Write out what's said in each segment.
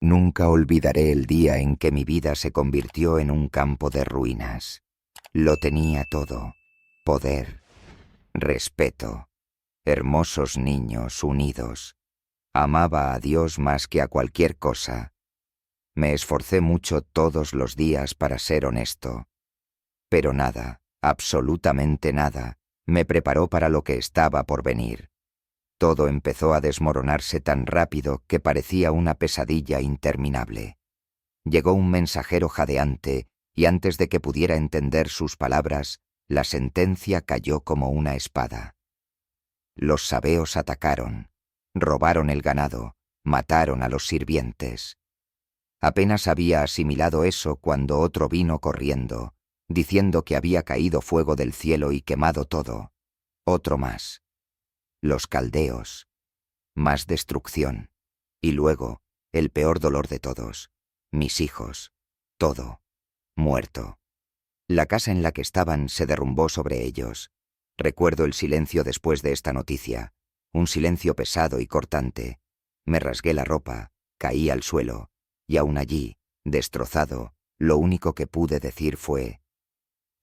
Nunca olvidaré el día en que mi vida se convirtió en un campo de ruinas. Lo tenía todo: poder, respeto, hermosos niños unidos. Amaba a Dios más que a cualquier cosa. Me esforcé mucho todos los días para ser honesto. Pero nada, absolutamente nada, me preparó para lo que estaba por venir. Todo empezó a desmoronarse tan rápido que parecía una pesadilla interminable. Llegó un mensajero jadeante y antes de que pudiera entender sus palabras, la sentencia cayó como una espada. Los sabeos atacaron, robaron el ganado, mataron a los sirvientes. Apenas había asimilado eso cuando otro vino corriendo, diciendo que había caído fuego del cielo y quemado todo. Otro más. Los caldeos. Más destrucción. Y luego, el peor dolor de todos. Mis hijos. Todo. Muerto. La casa en la que estaban se derrumbó sobre ellos. Recuerdo el silencio después de esta noticia. Un silencio pesado y cortante. Me rasgué la ropa, caí al suelo, y aún allí, destrozado, lo único que pude decir fue: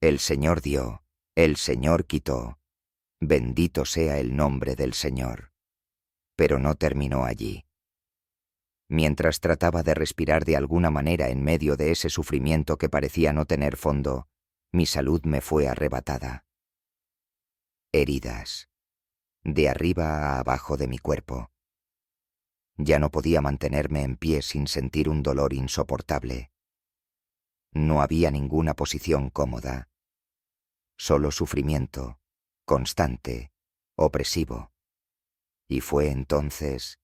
el Señor dio, el Señor quitó. Bendito sea el nombre del Señor. Pero no terminó allí. Mientras trataba de respirar de alguna manera en medio de ese sufrimiento que parecía no tener fondo, mi salud me fue arrebatada. Heridas. De arriba a abajo de mi cuerpo. Ya no podía mantenerme en pie sin sentir un dolor insoportable. No había ninguna posición cómoda. Solo sufrimiento, constante, opresivo. Y fue entonces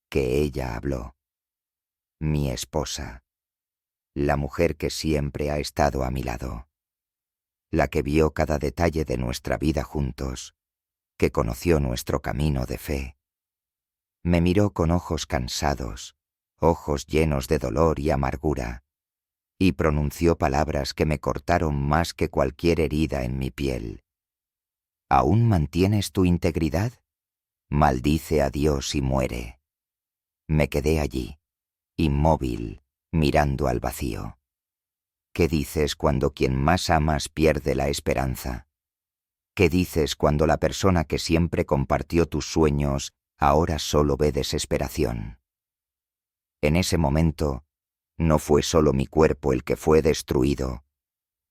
que ella habló. Mi esposa. La mujer que siempre ha estado a mi lado. La que vio cada detalle de nuestra vida juntos, que conoció nuestro camino de fe. Me miró con ojos cansados, ojos llenos de dolor y amargura, y pronunció palabras que me cortaron más que cualquier herida en mi piel. ¿Aún mantienes tu integridad? Maldice a Dios y muere. Me quedé allí, inmóvil, mirando al vacío. ¿Qué dices cuando quien más amas pierde la esperanza? ¿Qué dices cuando la persona que siempre compartió tus sueños ahora solo ve desesperación? En ese momento, no fue solo mi cuerpo el que fue destruido,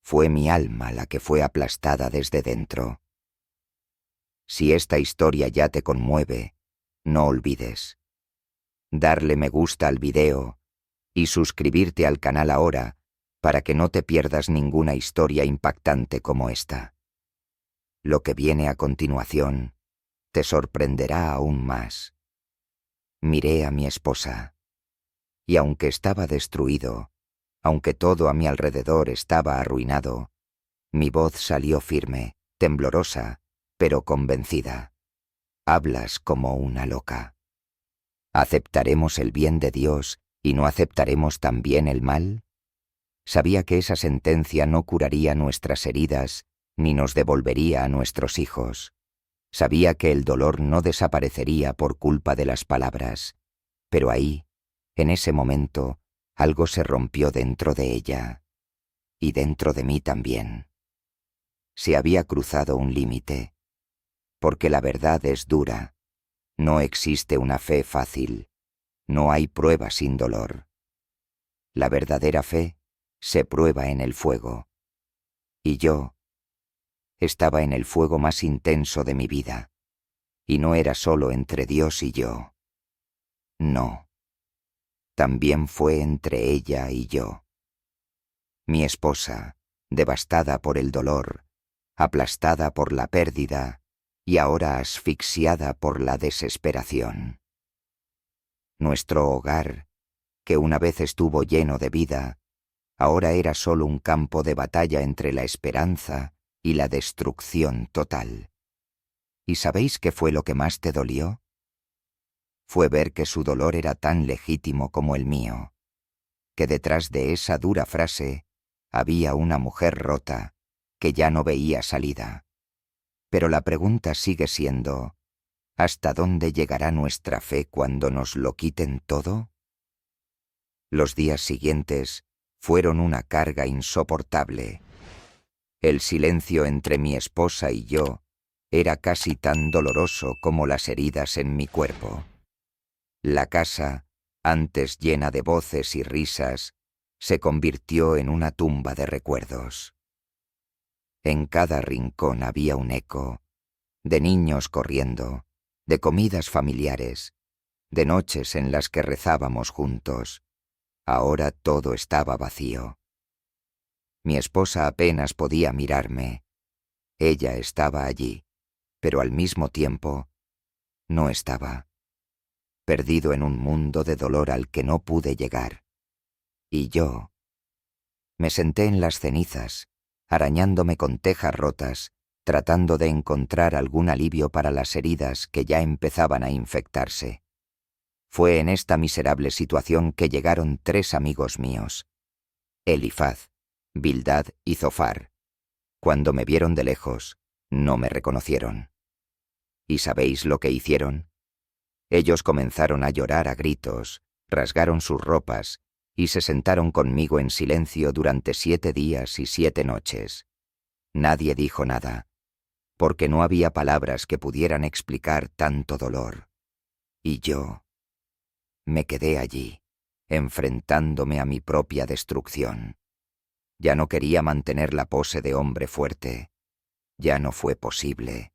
fue mi alma la que fue aplastada desde dentro. Si esta historia ya te conmueve, no olvides darle me gusta al video y suscribirte al canal ahora para que no te pierdas ninguna historia impactante como esta. Lo que viene a continuación te sorprenderá aún más. Miré a mi esposa, y aunque estaba destruido, aunque todo a mi alrededor estaba arruinado, mi voz salió firme, temblorosa, pero convencida. Hablas como una loca. ¿Aceptaremos el bien de Dios y no aceptaremos también el mal? Sabía que esa sentencia no curaría nuestras heridas ni nos devolvería a nuestros hijos. Sabía que el dolor no desaparecería por culpa de las palabras, pero ahí, en ese momento, algo se rompió dentro de ella, y dentro de mí también. Se había cruzado un límite, porque la verdad es dura. No existe una fe fácil, no hay prueba sin dolor. La verdadera fe se prueba en el fuego, y yo estaba en el fuego más intenso de mi vida, y no era solo entre Dios y yo. No, también fue entre ella y yo. Mi esposa, devastada por el dolor, aplastada por la pérdida y ahora asfixiada por la desesperación. Nuestro hogar, que una vez estuvo lleno de vida, ahora era solo un campo de batalla entre la esperanza y la destrucción total. ¿Y sabéis qué fue lo que más te dolió? Fue ver que su dolor era tan legítimo como el mío, que detrás de esa dura frase había una mujer rota que ya no veía salida. Pero la pregunta sigue siendo: ¿hasta dónde llegará nuestra fe cuando nos lo quiten todo? Los días siguientes fueron una carga insoportable. El silencio entre mi esposa y yo era casi tan doloroso como las heridas en mi cuerpo. La casa, antes llena de voces y risas, se convirtió en una tumba de recuerdos. En cada rincón había un eco, de niños corriendo, de comidas familiares, de noches en las que rezábamos juntos. Ahora todo estaba vacío. Mi esposa apenas podía mirarme. Ella estaba allí, pero al mismo tiempo no estaba. Perdido en un mundo de dolor al que no pude llegar. Y yo me senté en las cenizas, arañándome con tejas rotas, tratando de encontrar algún alivio para las heridas que ya empezaban a infectarse. Fue en esta miserable situación que llegaron 3 amigos míos, Elifaz, Bildad y Zofar. Cuando me vieron de lejos, no me reconocieron. ¿Y sabéis lo que hicieron? Ellos comenzaron a llorar a gritos, rasgaron sus ropas y se sentaron conmigo en silencio durante 7 días y 7 noches. Nadie dijo nada, porque no había palabras que pudieran explicar tanto dolor. Y yo me quedé allí, enfrentándome a mi propia destrucción. Ya no quería mantener la pose de hombre fuerte. Ya no fue posible.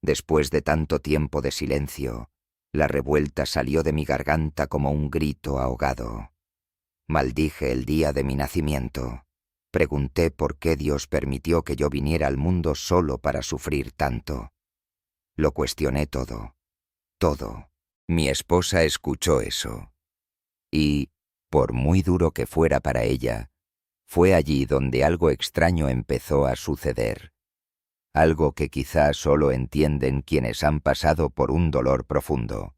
Después de tanto tiempo de silencio, la revuelta salió de mi garganta como un grito ahogado. Maldije el día de mi nacimiento. Pregunté por qué Dios permitió que yo viniera al mundo solo para sufrir tanto. Lo cuestioné todo. Todo. Mi esposa escuchó eso. Y, por muy duro que fuera para ella, fue allí donde algo extraño empezó a suceder. Algo que quizá solo entienden quienes han pasado por un dolor profundo.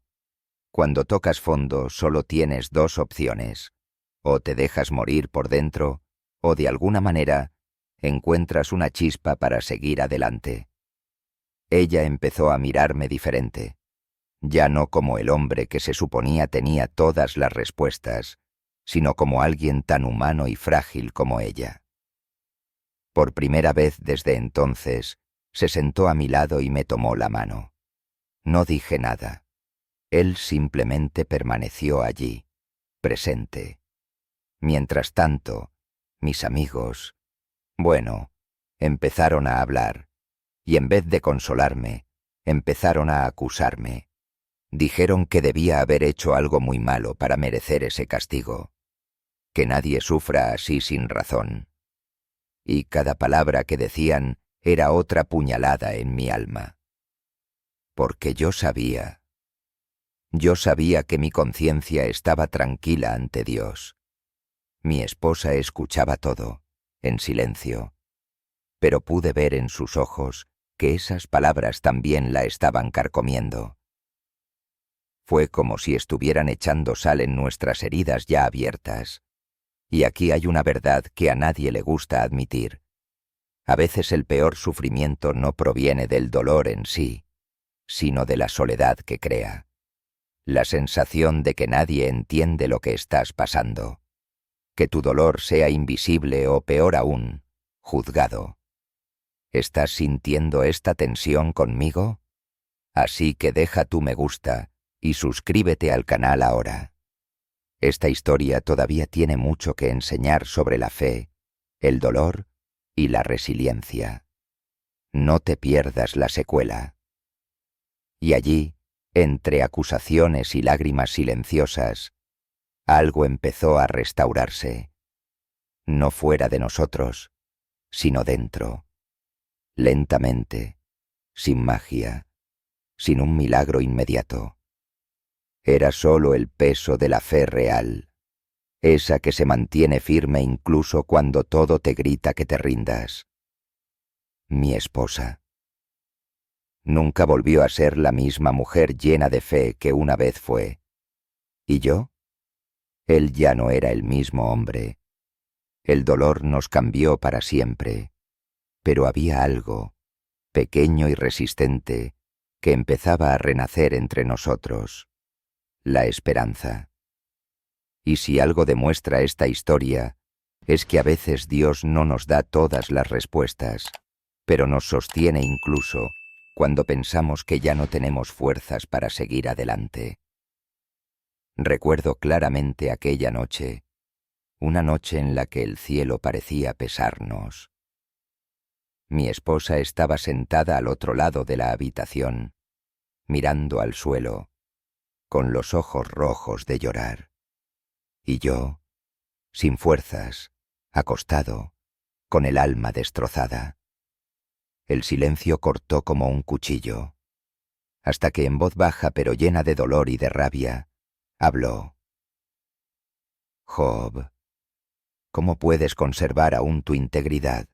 Cuando tocas fondo solo tienes 2 opciones. O te dejas morir por dentro, o de alguna manera encuentras una chispa para seguir adelante. Ella empezó a mirarme diferente. Ya no como el hombre que se suponía tenía todas las respuestas, sino como alguien tan humano y frágil como ella. Por primera vez desde entonces, se sentó a mi lado y me tomó la mano. No dije nada. Él simplemente permaneció allí, presente. Mientras tanto, mis amigos, bueno, empezaron a hablar, y en vez de consolarme, empezaron a acusarme. Dijeron que debía haber hecho algo muy malo para merecer ese castigo, que nadie sufra así sin razón. Y cada palabra que decían era otra puñalada en mi alma. Porque yo sabía que mi conciencia estaba tranquila ante Dios. Mi esposa escuchaba todo, en silencio, pero pude ver en sus ojos que esas palabras también la estaban carcomiendo. Fue como si estuvieran echando sal en nuestras heridas ya abiertas. Y aquí hay una verdad que a nadie le gusta admitir. A veces el peor sufrimiento no proviene del dolor en sí, sino de la soledad que crea. La sensación de que nadie entiende lo que estás pasando. Que tu dolor sea invisible o, peor aún, juzgado. ¿Estás sintiendo esta tensión conmigo? Así que deja tu me gusta y suscríbete al canal ahora. Esta historia todavía tiene mucho que enseñar sobre la fe, el dolor y la resiliencia. No te pierdas la secuela. Y allí, entre acusaciones y lágrimas silenciosas, algo empezó a restaurarse. No fuera de nosotros, sino dentro. Lentamente, sin magia, sin un milagro inmediato. Era solo el peso de la fe real, esa que se mantiene firme incluso cuando todo te grita que te rindas. Mi esposa. Nunca volvió a ser la misma mujer llena de fe que una vez fue. ¿Y yo? Él ya no era el mismo hombre. El dolor nos cambió para siempre, pero había algo, pequeño y resistente, que empezaba a renacer entre nosotros. La esperanza. Y si algo demuestra esta historia, es que a veces Dios no nos da todas las respuestas, pero nos sostiene incluso cuando pensamos que ya no tenemos fuerzas para seguir adelante. Recuerdo claramente aquella noche, una noche en la que el cielo parecía pesarnos. Mi esposa estaba sentada al otro lado de la habitación, mirando al suelo, con los ojos rojos de llorar. Y yo, sin fuerzas, acostado, con el alma destrozada. El silencio cortó como un cuchillo, hasta que en voz baja pero llena de dolor y de rabia, habló. Job, ¿cómo puedes conservar aún tu integridad?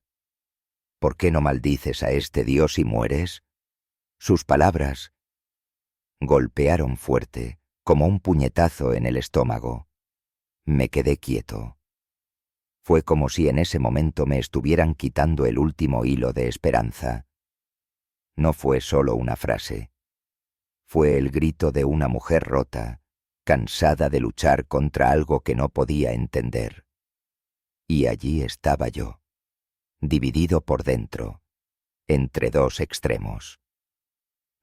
¿Por qué no maldices a este Dios y mueres? Sus palabras golpearon fuerte, como un puñetazo en el estómago. Me quedé quieto. Fue como si en ese momento me estuvieran quitando el último hilo de esperanza. No fue solo una frase. Fue el grito de una mujer rota, cansada de luchar contra algo que no podía entender. Y allí estaba yo, dividido por dentro, entre dos extremos.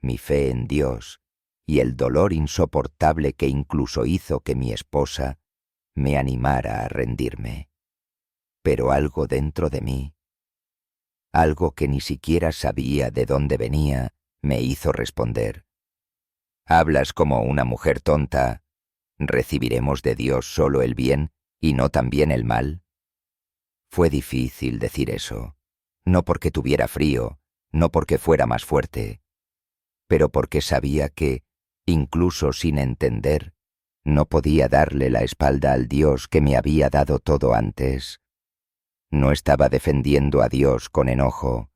Mi fe en Dios y el dolor insoportable que incluso hizo que mi esposa me animara a rendirme. Pero algo dentro de mí, algo que ni siquiera sabía de dónde venía, me hizo responder. Hablas como una mujer tonta. ¿Recibiremos de Dios solo el bien y no también el mal? Fue difícil decir eso, no porque tuviera frío, no porque fuera más fuerte, pero porque sabía que, incluso sin entender, no podía darle la espalda al Dios que me había dado todo antes. No estaba defendiendo a Dios con enojo,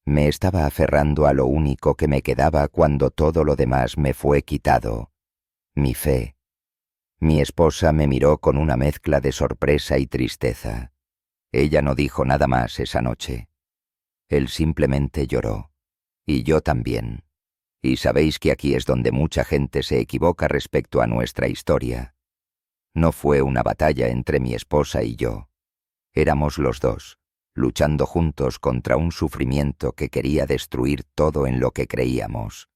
me estaba aferrando a lo único que me quedaba cuando todo lo demás me fue quitado, mi fe. Mi esposa me miró con una mezcla de sorpresa y tristeza. Ella no dijo nada más esa noche. Él simplemente lloró, y yo también. Y sabéis que aquí es donde mucha gente se equivoca respecto a nuestra historia. No fue una batalla entre mi esposa y yo. Éramos los dos, luchando juntos contra un sufrimiento que quería destruir todo en lo que creíamos.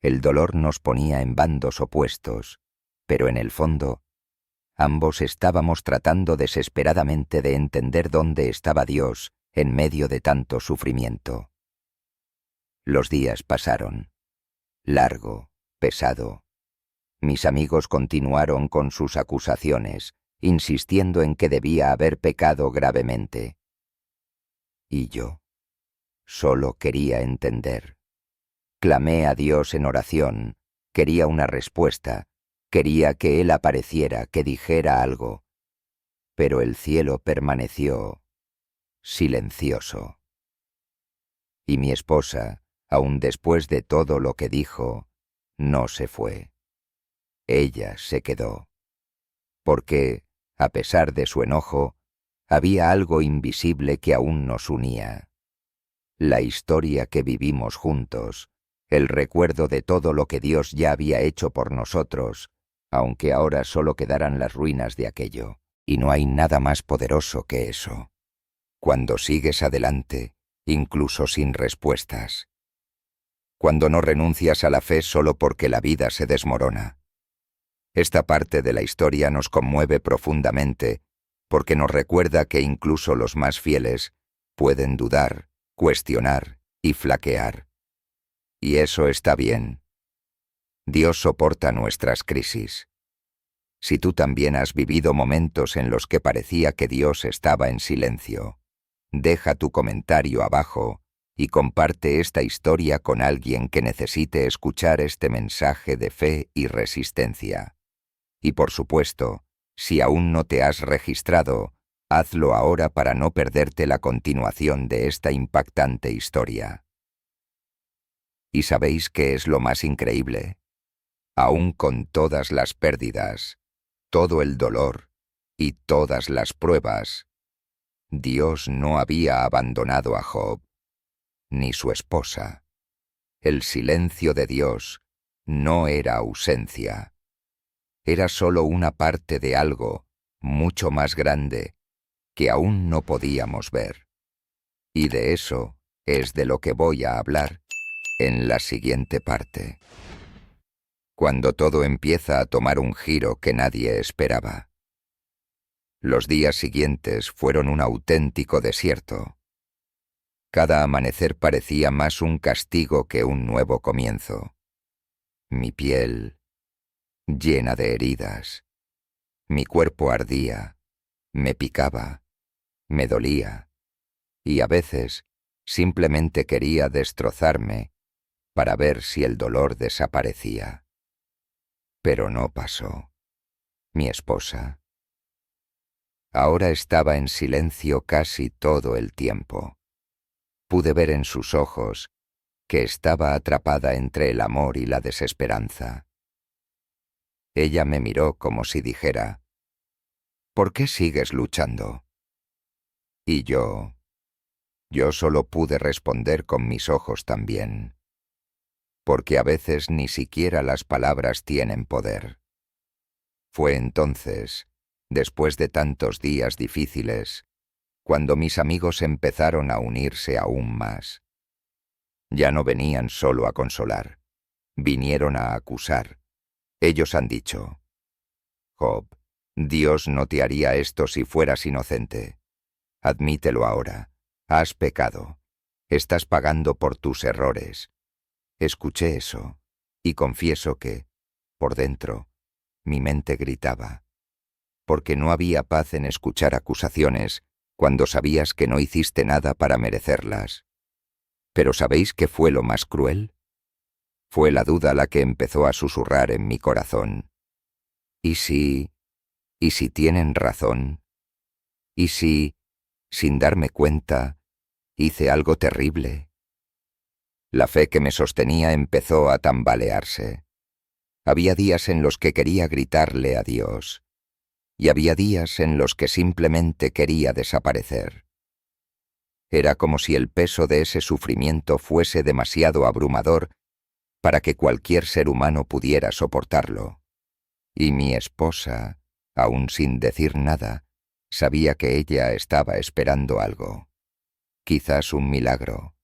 El dolor nos ponía en bandos opuestos, pero en el fondo, ambos estábamos tratando desesperadamente de entender dónde estaba Dios en medio de tanto sufrimiento. Los días pasaron. Largo, pesado. Mis amigos continuaron con sus acusaciones, insistiendo en que debía haber pecado gravemente. Y yo solo quería entender. Clamé a Dios en oración, quería una respuesta, quería que Él apareciera, que dijera algo. Pero el cielo permaneció silencioso. Y mi esposa, aun después de todo lo que dijo, no se fue. Ella se quedó. Porque, a pesar de su enojo, había algo invisible que aún nos unía. La historia que vivimos juntos, el recuerdo de todo lo que Dios ya había hecho por nosotros, aunque ahora solo quedaran las ruinas de aquello. Y no hay nada más poderoso que eso. Cuando sigues adelante, incluso sin respuestas. Cuando no renuncias a la fe solo porque la vida se desmorona. Esta parte de la historia nos conmueve profundamente, porque nos recuerda que incluso los más fieles pueden dudar, cuestionar y flaquear. Y eso está bien. Dios soporta nuestras crisis. Si tú también has vivido momentos en los que parecía que Dios estaba en silencio, deja tu comentario abajo y comparte esta historia con alguien que necesite escuchar este mensaje de fe y resistencia. Y por supuesto, si aún no te has registrado, hazlo ahora para no perderte la continuación de esta impactante historia. ¿Y sabéis qué es lo más increíble? Aún con todas las pérdidas, todo el dolor y todas las pruebas, Dios no había abandonado a Job, ni su esposa. El silencio de Dios no era ausencia, era solo una parte de algo mucho más grande que aún no podíamos ver. Y de eso es de lo que voy a hablar en la siguiente parte. Cuando todo empieza a tomar un giro que nadie esperaba. Los días siguientes fueron un auténtico desierto. Cada amanecer parecía más un castigo que un nuevo comienzo. Mi piel llena de heridas. Mi cuerpo ardía, me picaba, me dolía, y a veces simplemente quería destrozarme para ver si el dolor desaparecía. Pero no pasó. Mi esposa. Ahora estaba en silencio casi todo el tiempo. Pude ver en sus ojos que estaba atrapada entre el amor y la desesperanza. Ella me miró como si dijera, ¿por qué sigues luchando? Y yo solo pude responder con mis ojos también, porque a veces ni siquiera las palabras tienen poder. Fue entonces, después de tantos días difíciles, cuando mis amigos empezaron a unirse aún más. Ya no venían solo a consolar, vinieron a acusar. Ellos han dicho, Job, Dios no te haría esto si fueras inocente. Admítelo ahora, has pecado, estás pagando por tus errores. Escuché eso, y confieso que, por dentro, mi mente gritaba, porque no había paz en escuchar acusaciones cuando sabías que no hiciste nada para merecerlas. Pero ¿sabéis qué fue lo más cruel? Fue la duda la que empezó a susurrar en mi corazón. ¿Y si tienen razón? ¿Y si, sin darme cuenta, hice algo terrible? La fe que me sostenía empezó a tambalearse. Había días en los que quería gritarle a Dios, y había días en los que simplemente quería desaparecer. Era como si el peso de ese sufrimiento fuese demasiado abrumador para que cualquier ser humano pudiera soportarlo. Y mi esposa, aún sin decir nada, sabía que ella estaba esperando algo. Quizás un milagro,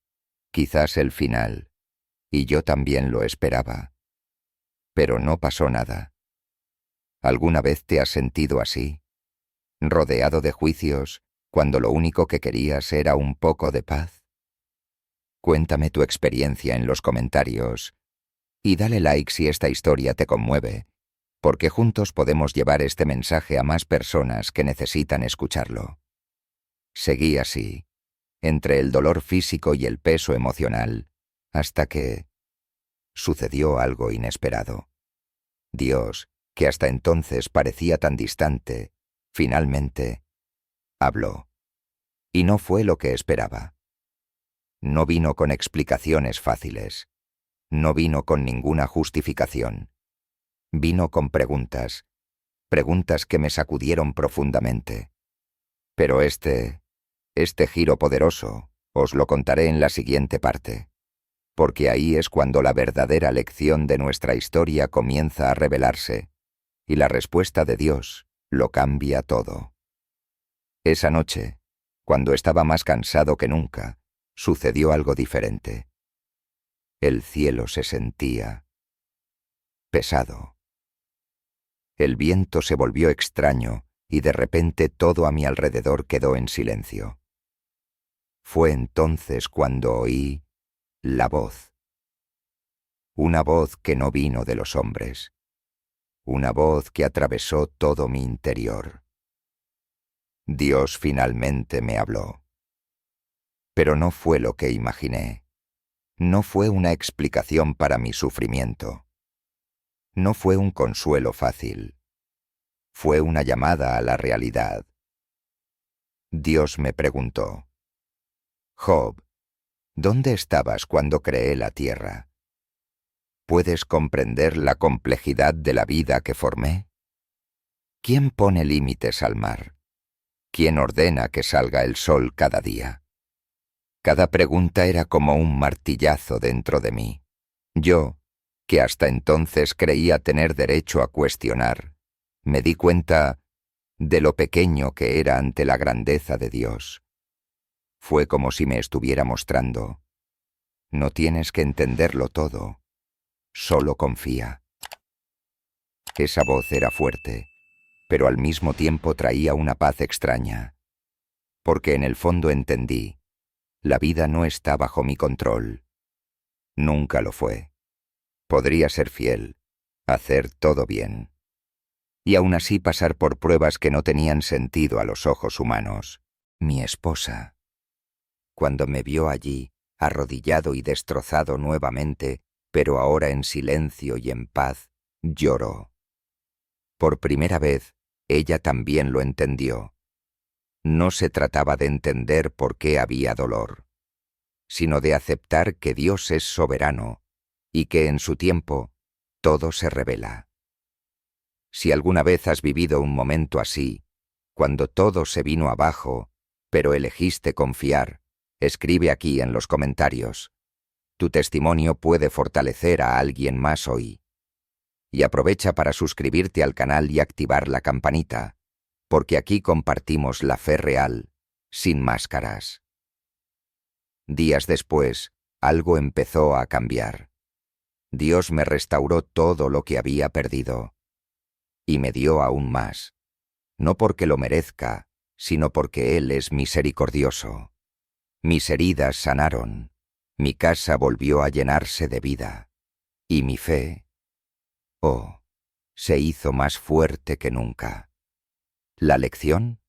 quizás el final, y yo también lo esperaba. Pero no pasó nada. ¿Alguna vez te has sentido así, rodeado de juicios, cuando lo único que querías era un poco de paz? Cuéntame tu experiencia en los comentarios y dale like si esta historia te conmueve, porque juntos podemos llevar este mensaje a más personas que necesitan escucharlo. Seguí así, entre el dolor físico y el peso emocional, hasta que sucedió algo inesperado. Dios, que hasta entonces parecía tan distante, finalmente habló. Y no fue lo que esperaba. No vino con explicaciones fáciles. No vino con ninguna justificación. Vino con preguntas que me sacudieron profundamente. Pero este giro poderoso, os lo contaré en la siguiente parte, porque ahí es cuando la verdadera lección de nuestra historia comienza a revelarse, y la respuesta de Dios lo cambia todo. Esa noche, cuando estaba más cansado que nunca, sucedió algo diferente. El cielo se sentía pesado. El viento se volvió extraño y de repente todo a mi alrededor quedó en silencio. Fue entonces cuando oí la voz. Una voz que no vino de los hombres. Una voz que atravesó todo mi interior. Dios finalmente me habló. Pero no fue lo que imaginé. No fue una explicación para mi sufrimiento. No fue un consuelo fácil. Fue una llamada a la realidad. Dios me preguntó, Job, ¿dónde estabas cuando creé la tierra? ¿Puedes comprender la complejidad de la vida que formé? ¿Quién pone límites al mar? ¿Quién ordena que salga el sol cada día? Cada pregunta era como un martillazo dentro de mí. Yo, que hasta entonces creía tener derecho a cuestionar, Me di cuenta de lo pequeño que era ante la grandeza de Dios. Fue como si me estuviera mostrando: no tienes que entenderlo todo, solo confía. Esa voz era fuerte, pero al mismo tiempo traía una paz extraña, porque en el fondo entendí: la vida no está bajo mi control. Nunca lo fue. Podría ser fiel, hacer todo bien, y aún así pasar por pruebas que no tenían sentido a los ojos humanos. Mi esposa, cuando me vio allí, arrodillado y destrozado nuevamente, pero ahora en silencio y en paz, lloró. Por primera vez, ella también lo entendió. No se trataba de entender por qué había dolor, sino de aceptar que Dios es soberano y que en su tiempo todo se revela. Si alguna vez has vivido un momento así, cuando todo se vino abajo, pero elegiste confiar, escribe aquí en los comentarios. Tu testimonio puede fortalecer a alguien más hoy. Y aprovecha para suscribirte al canal y activar la campanita, porque aquí compartimos la fe real, sin máscaras. Días después, algo empezó a cambiar. Dios me restauró todo lo que había perdido. Y me dio aún más. No porque lo merezca, sino porque Él es misericordioso. Mis heridas sanaron, mi casa volvió a llenarse de vida, y mi fe, oh, se hizo más fuerte que nunca. ¿La lección?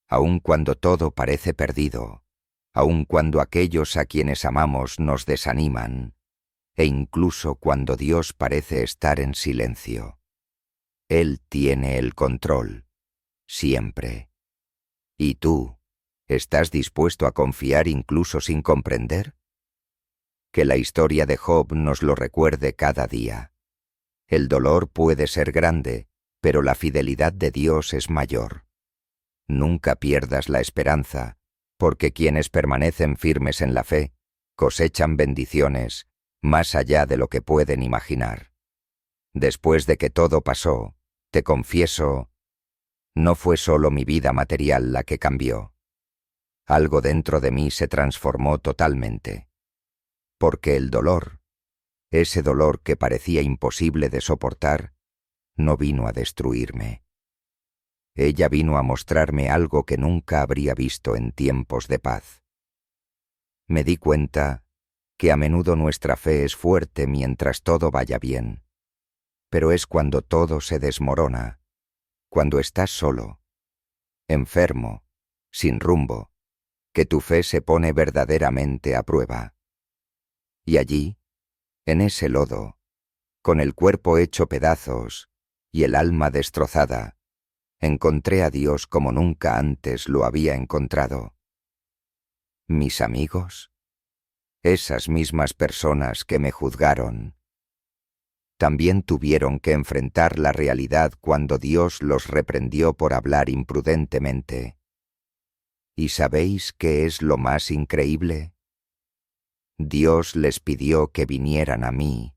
Aun cuando todo parece perdido, aun cuando aquellos a quienes amamos nos desaniman, e incluso cuando Dios parece estar en silencio, Él tiene el control, siempre. ¿Y tú, estás dispuesto a confiar incluso sin comprender? Que la historia de Job nos lo recuerde cada día. El dolor puede ser grande, pero la fidelidad de Dios es mayor. Nunca pierdas la esperanza, porque quienes permanecen firmes en la fe cosechan bendiciones más allá de lo que pueden imaginar. Después de que todo pasó, te confieso, no fue solo mi vida material la que cambió. Algo dentro de mí se transformó totalmente. Porque el dolor, ese dolor que parecía imposible de soportar, no vino a destruirme. Ella vino a mostrarme algo que nunca habría visto en tiempos de paz. Me di cuenta que a menudo nuestra fe es fuerte mientras todo vaya bien, pero es cuando todo se desmorona, cuando estás solo, enfermo, sin rumbo, que tu fe se pone verdaderamente a prueba. Y allí, en ese lodo, con el cuerpo hecho pedazos y el alma destrozada, encontré a Dios como nunca antes lo había encontrado. Mis amigos, esas mismas personas que me juzgaron, también tuvieron que enfrentar la realidad cuando Dios los reprendió por hablar imprudentemente. ¿Y sabéis qué es lo más increíble? Dios les pidió que vinieran a mí,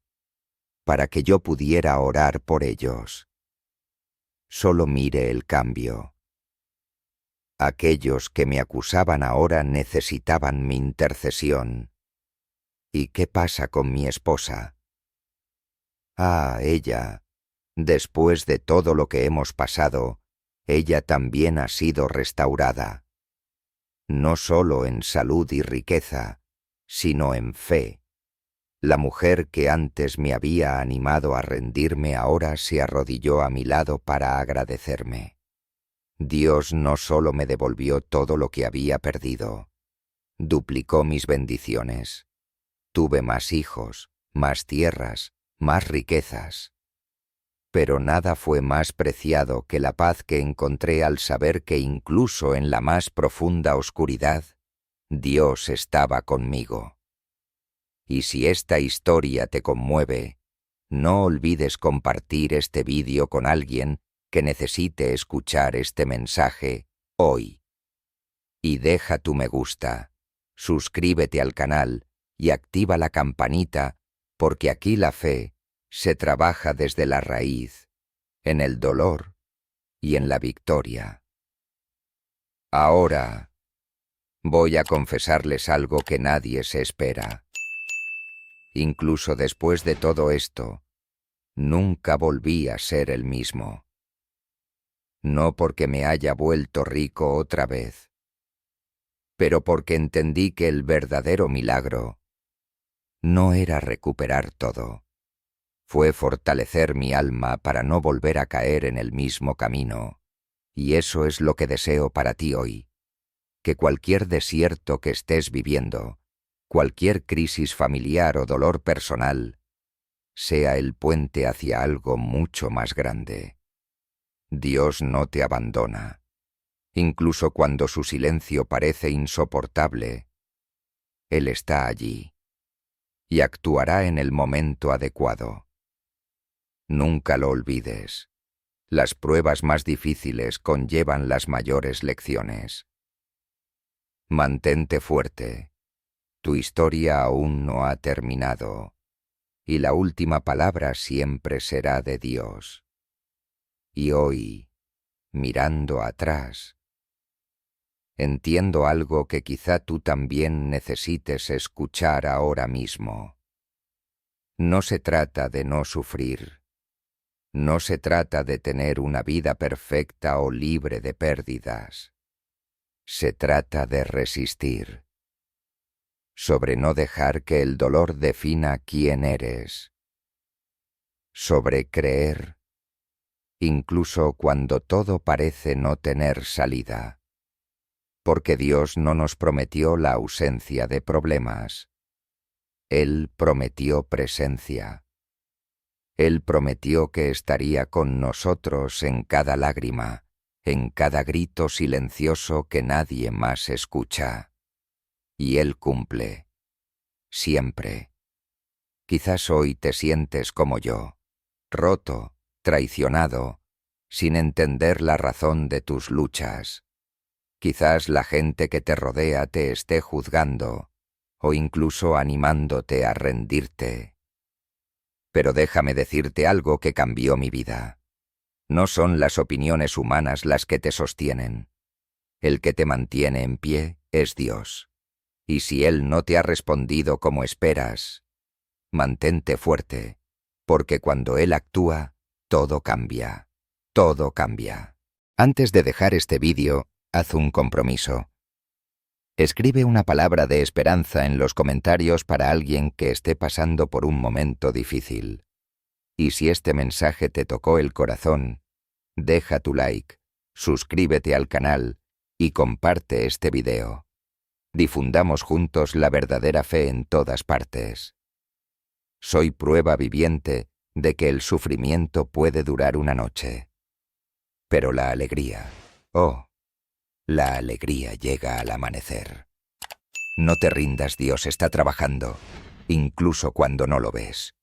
para que yo pudiera orar por ellos. Solo mire el cambio. Aquellos que me acusaban ahora necesitaban mi intercesión. ¿Y qué pasa con mi esposa? Ah, ella, después de todo lo que hemos pasado, ella también ha sido restaurada. No solo en salud y riqueza, sino en fe. La mujer que antes me había animado a rendirme ahora se arrodilló a mi lado para agradecerme. Dios no solo me devolvió todo lo que había perdido, duplicó mis bendiciones. Tuve más hijos, más tierras, más riquezas. Pero nada fue más preciado que la paz que encontré al saber que incluso en la más profunda oscuridad, Dios estaba conmigo. Y si esta historia te conmueve, no olvides compartir este vídeo con alguien que necesite escuchar este mensaje hoy. Y deja tu me gusta, suscríbete al canal y activa la campanita, porque aquí la fe se trabaja desde la raíz en el dolor y en la victoria. Ahora voy a confesarles algo que nadie se espera. Incluso después de todo esto, nunca volví a ser el mismo. No porque me haya vuelto rico otra vez, pero porque entendí que el verdadero milagro no era recuperar todo. Fue fortalecer mi alma para no volver a caer en el mismo camino. Y eso es lo que deseo para ti hoy. Que cualquier desierto que estés viviendo, cualquier crisis familiar o dolor personal, sea el puente hacia algo mucho más grande. Dios no te abandona. Incluso cuando su silencio parece insoportable, Él está allí y actuará en el momento adecuado. Nunca lo olvides. Las pruebas más difíciles conllevan las mayores lecciones. Mantente fuerte. Tu historia aún no ha terminado, y la última palabra siempre será de Dios. Y hoy, mirando atrás, entiendo algo que quizá tú también necesites escuchar ahora mismo. No se trata de no sufrir. No se trata de tener una vida perfecta o libre de pérdidas. Se trata de resistir. Sobre no dejar que el dolor defina quién eres. Sobre creer, incluso cuando todo parece no tener salida. Porque Dios no nos prometió la ausencia de problemas. Él prometió presencia. Él prometió que estaría con nosotros en cada lágrima, en cada grito silencioso que nadie más escucha. Y Él cumple. Siempre. Quizás hoy te sientes como yo, roto, traicionado, sin entender la razón de tus luchas. Quizás la gente que te rodea te esté juzgando, o incluso animándote a rendirte. Pero déjame decirte algo que cambió mi vida. No son las opiniones humanas las que te sostienen. El que te mantiene en pie es Dios. Y si Él no te ha respondido como esperas, mantente fuerte, porque cuando Él actúa, todo cambia. Todo cambia. Antes de dejar este vídeo, haz un compromiso. Escribe una palabra de esperanza en los comentarios para alguien que esté pasando por un momento difícil. Y si este mensaje te tocó el corazón, deja tu like, suscríbete al canal y comparte este video. Difundamos juntos la verdadera fe en todas partes. Soy prueba viviente de que el sufrimiento puede durar una noche. Pero la alegría, la alegría llega al amanecer. No te rindas, Dios está trabajando, incluso cuando no lo ves.